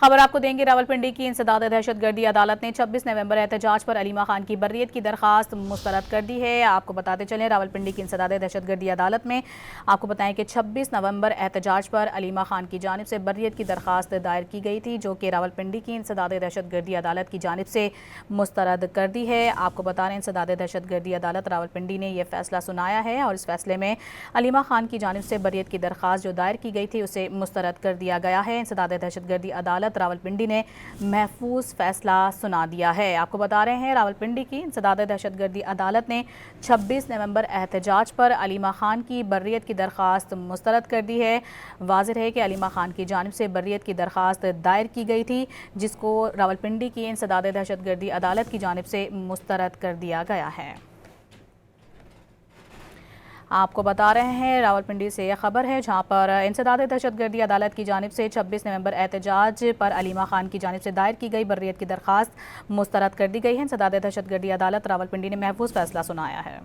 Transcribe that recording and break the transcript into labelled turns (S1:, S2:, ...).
S1: خبر آپ کو دیں گے راولپنڈی کی انسداد دہشت گردی عدالت نے 26 نومبر احتجاج پر علیمہ خان کی بریت کی درخواست مسترد کر دی ہے۔ آپ کو بتاتے چلیں راولپنڈی کی انسداد دہشت گردی عدالت میں آپ کو بتائیں کہ 26 نومبر احتجاج پر علیمہ خان کی جانب سے بریت کی درخواست دائر کی گئی تھی، جو کہ راولپنڈی کی انسداد دہشت گردی عدالت کی جانب سے مسترد کر دی ہے۔ آپ کو بتا رہے ہیں انسداد دہشت گردی عدالت راولپنڈی نے یہ فیصلہ سنایا ہے اور اس فیصلے میں علیمہ خان کی جانب سے بریت کی درخواست جو دائر کی گئی تھی اسے مسترد کر دیا گیا ہے۔ انسداد دہشت گردی عدالت راولپنڈی نے محفوظ فیصلہ سنا دیا ہے۔ آپ کو بتا رہے ہیں راولپنڈی کی انسداد دہشت گردی عدالت نے 26 نومبر احتجاج پر علیمہ خان کی بریت کی درخواست مسترد کر دی ہے۔ واضح ہے کہ علیمہ خان کی جانب سے بریت کی درخواست دائر کی گئی تھی، جس کو راولپنڈی کی انسداد دہشت گردی عدالت کی جانب سے مسترد کر دیا گیا ہے۔ آپ کو بتا رہے ہیں راولپنڈی سے یہ خبر ہے، جہاں پر انسداد دہشت گردی عدالت کی جانب سے 26 نومبر احتجاج پر علیمہ خان کی جانب سے دائر کی گئی بریت کی درخواست مسترد کر دی گئی ہے۔ انسداد دہشت گردی عدالت راولپنڈی نے محفوظ فیصلہ سنایا ہے۔